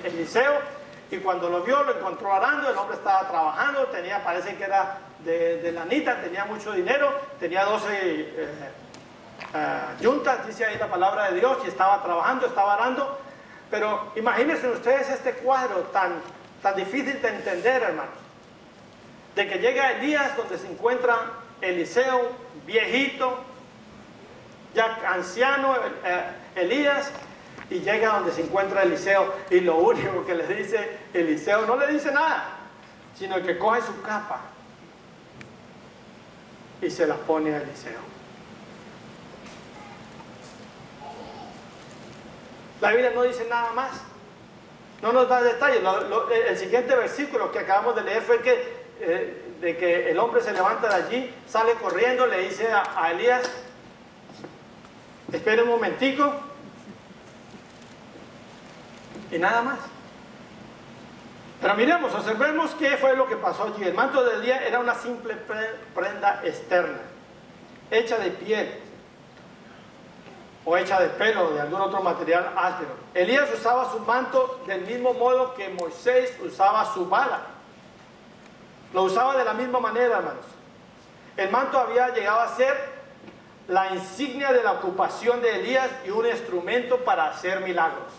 Eliseo, y cuando lo vio, lo encontró arando. El hombre estaba trabajando, parece que era de lanita, tenía mucho dinero, tenía 12 yuntas, dice ahí la palabra de Dios, y estaba trabajando, estaba arando. Pero imagínense ustedes este cuadro tan difícil de entender, hermanos, de que llega Elías donde se encuentra Eliseo, viejito, ya anciano, Elías, y llega donde se encuentra Eliseo, y lo único que le dice Eliseo, no le dice nada, sino que coge su capa y se la pone a Eliseo. La Biblia no dice nada más, no nos da detalles. El siguiente versículo que acabamos de leer fue de que el hombre se levanta de allí, sale corriendo, le dice a Elías, espere un momentico, y nada más. Pero miremos, observemos qué fue lo que pasó allí. El manto de Elías era una simple prenda externa, hecha de piel, o hecha de pelo, o de algún otro material áspero. Elías usaba su manto del mismo modo que Moisés usaba su vara. Lo usaba de la misma manera, hermanos. El manto había llegado a ser la insignia de la ocupación de Elías y un instrumento para hacer milagros.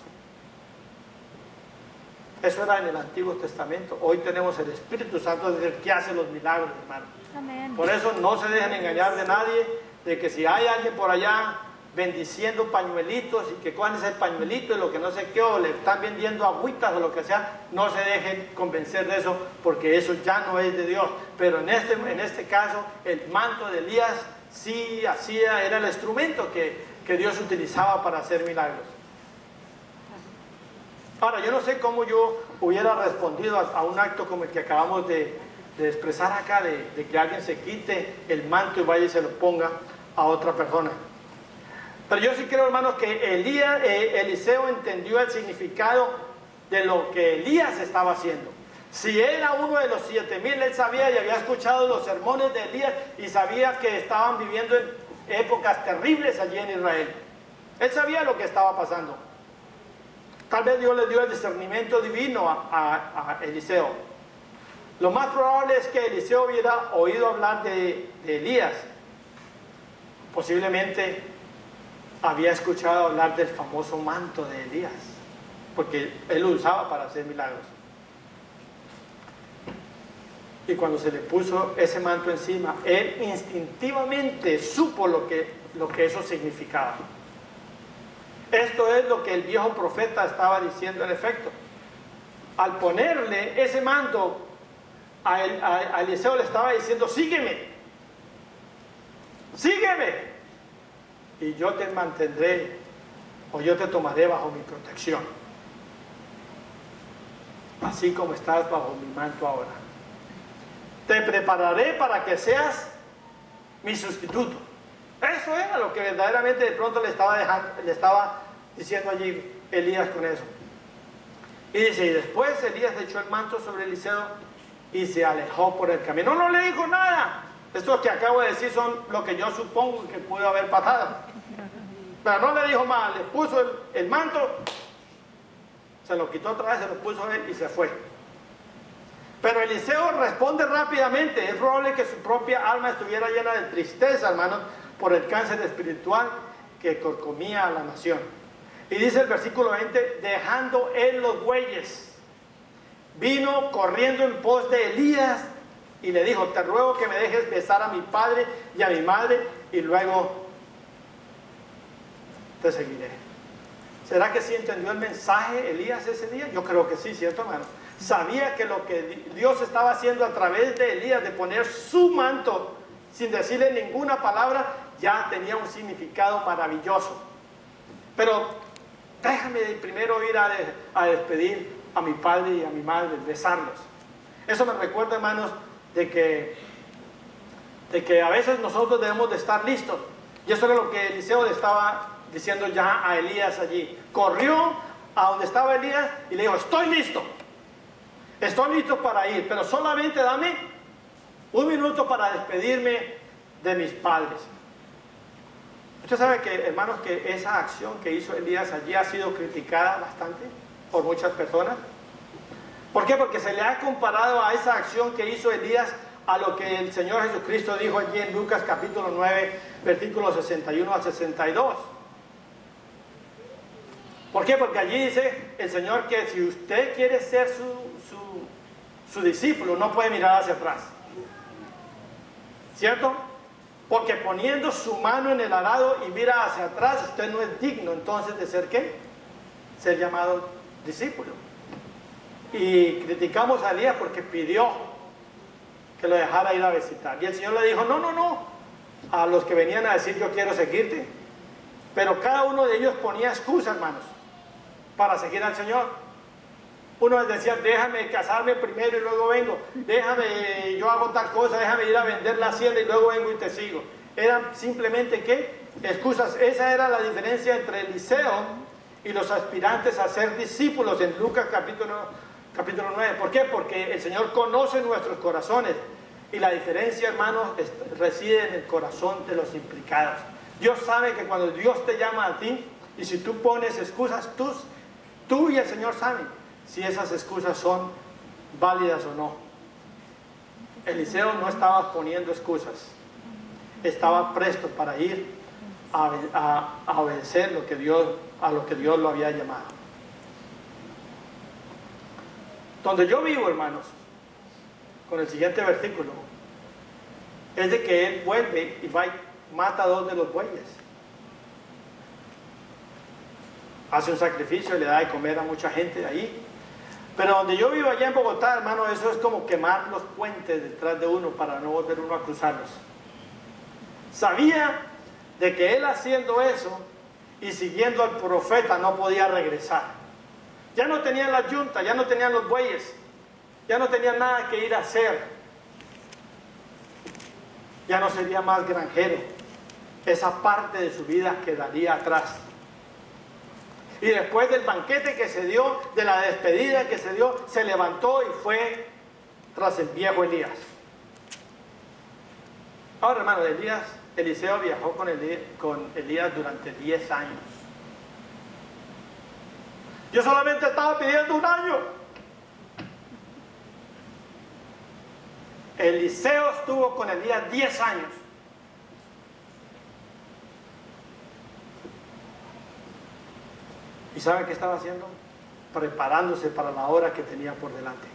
Eso era en el Antiguo Testamento. Hoy tenemos el Espíritu Santo que hace los milagros, hermanos. Amén. Por eso no se dejen engañar de nadie, de que si hay alguien por allá bendiciendo pañuelitos y que cojan ese pañuelito y lo que no sé qué, o le están vendiendo agüitas o lo que sea, no se dejen convencer de eso, porque eso ya no es de Dios. Pero en este caso, el manto de Elías sí era el instrumento que Dios utilizaba para hacer milagros. Ahora, yo no sé cómo yo hubiera respondido a un acto como el que acabamos de expresar acá, de que alguien se quite el manto y vaya y se lo ponga a otra persona. Pero yo sí creo, hermanos, que Eliseo entendió el significado de lo que Elías estaba haciendo. Si era uno de los 7,000, él sabía y había escuchado los sermones de Elías y sabía que estaban viviendo en épocas terribles allí en Israel. Él sabía lo que estaba pasando. Tal vez Dios le dio el discernimiento divino a Eliseo. Lo más probable es que Eliseo hubiera oído hablar de Elías. Posiblemente había escuchado hablar del famoso manto de Elías, porque él lo usaba para hacer milagros. Y cuando se le puso ese manto encima, él instintivamente supo lo que eso significaba. Esto es lo que el viejo profeta estaba diciendo en efecto. Al ponerle ese manto a Eliseo, le estaba diciendo: sígueme, sígueme, y yo te mantendré, o yo te tomaré bajo mi protección, así como estás bajo mi manto ahora. Te prepararé para que seas mi sustituto. Eso era lo que verdaderamente de pronto le estaba diciendo allí Elías con eso. Y dice, y después Elías echó el manto sobre Eliseo y se alejó por el camino. No le dijo nada. Esto que acabo de decir son lo que yo supongo que pudo haber pasado. Pero no le dijo más, le puso el manto, se lo quitó otra vez, se lo puso él y se fue. Pero Eliseo responde rápidamente. Es probable que su propia alma estuviera llena de tristeza, hermanos, por el cáncer espiritual que comía a la nación. Y dice el versículo 20, dejando él los bueyes, vino corriendo en pos de Elías y le dijo, te ruego que me dejes besar a mi padre y a mi madre y luego te seguiré. ¿Será que sí entendió el mensaje Elías ese día? Yo creo que sí, ¿cierto, hermano? Sabía que lo que Dios estaba haciendo a través de Elías, de poner su manto sin decirle ninguna palabra, ya tenía un significado maravilloso. Pero déjame primero ir a despedir a mi padre y a mi madre, besarlos. Eso me recuerda, hermanos, de que a veces nosotros debemos de estar listos. Y eso es lo que Eliseo le estaba diciendo ya a Elías allí. Corrió a donde estaba Elías y le dijo, estoy listo para ir, pero solamente dame un minuto para despedirme de mis padres. Usted sabe que, hermanos, que esa acción que hizo Elías allí ha sido criticada bastante. por muchas personas. ¿Por qué? Porque se le ha comparado a esa acción que hizo Elías a lo que el Señor Jesucristo dijo allí en Lucas capítulo 9, versículos 61 al 62. ¿Por qué? Porque allí dice el Señor que si usted quiere ser su discípulo, no puede mirar hacia atrás. ¿Cierto? Porque poniendo su mano en el arado y mira hacia atrás, usted no es digno entonces de ser ¿qué? Ser llamado discípulo. Y criticamos a Elías porque pidió que lo dejara ir a visitar. Y el Señor le dijo, no, a los que venían a decir yo quiero seguirte. Pero cada uno de ellos ponía excusa, hermanos, para seguir al Señor. Uno les decía, déjame casarme primero y luego vengo. Déjame, yo hago tal cosa, déjame ir a vender la hacienda y luego vengo y te sigo. Eran simplemente, ¿qué? Excusas. Esa era la diferencia entre Eliseo y los aspirantes a ser discípulos en Lucas capítulo 9. ¿Por qué? Porque el Señor conoce nuestros corazones. Y la diferencia, hermanos, reside en el corazón de los implicados. Dios sabe que cuando Dios te llama a ti, y si tú pones excusas, tú y el Señor saben si esas excusas son válidas o no. Eliseo no estaba poniendo excusas, estaba presto para ir a obedecer a lo que Dios lo había llamado. Donde yo vivo, hermanos, con el siguiente versículo, es de que él vuelve y va y mata a 2 de los bueyes. Hace un sacrificio y le da de comer a mucha gente de ahí. Pero donde yo vivo allá en Bogotá, hermano, eso es como quemar los puentes detrás de uno para no volver uno a cruzarlos. Sabía de que él haciendo eso y siguiendo al profeta no podía regresar. Ya no tenían la yunta, ya no tenían los bueyes, ya no tenían nada que ir a hacer. Ya no sería más granjero. Esa parte de su vida quedaría atrás. Y después del banquete que se dio, de la despedida que se dio, se levantó y fue tras el viejo Elías. Ahora, hermano, Eliseo viajó con Elías durante 10 años. Yo solamente estaba pidiendo 1 año. Eliseo estuvo con Elías 10 años. ¿Y saben qué estaba haciendo? Preparándose para la hora que tenía por delante.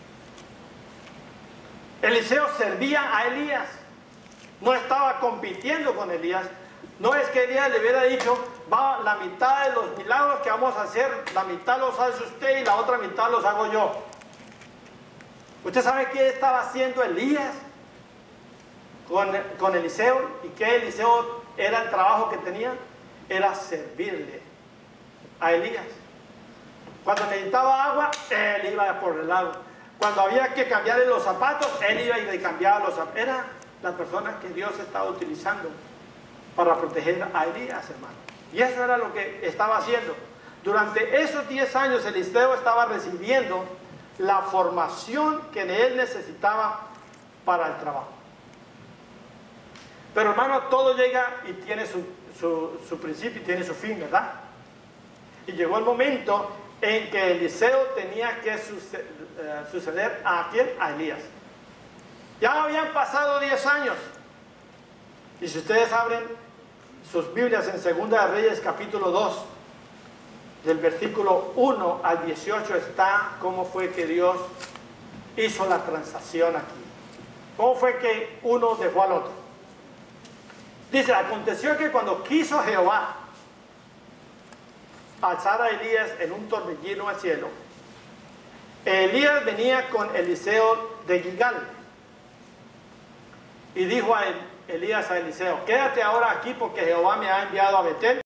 Eliseo servía a Elías. No estaba compitiendo con Elías. No es que Elías le hubiera dicho, va, la mitad de los milagros que vamos a hacer, la mitad los hace usted y la otra mitad los hago yo. ¿Usted sabe qué estaba haciendo Elías con Eliseo? ¿Y qué Eliseo era el trabajo que tenía? Era servirle a Elías. Cuando necesitaba agua, él iba por el agua. Cuando había que cambiarle los zapatos, él iba y le cambiaba los zapatos. Era la persona que Dios estaba utilizando para proteger a Elías, hermano. Y eso era lo que estaba haciendo. Durante esos 10 años, Eliseo estaba recibiendo la formación que él necesitaba para el trabajo. Pero, hermano, todo llega y tiene su principio y tiene su fin, ¿verdad? Y llegó el momento en que Eliseo tenía que suceder a quién? A Elías. Ya habían pasado 10 años. Y si ustedes abren sus Biblias en 2 de Reyes capítulo 2, del versículo 1 al 18 está cómo fue que Dios hizo la transacción aquí. Cómo fue que uno dejó al otro. Dice, aconteció que cuando quiso Jehová alzar a Elías en un torbellino al cielo, Elías venía con Eliseo de Gilgal. Y dijo a Elías a Eliseo, quédate ahora aquí porque Jehová me ha enviado a Betel.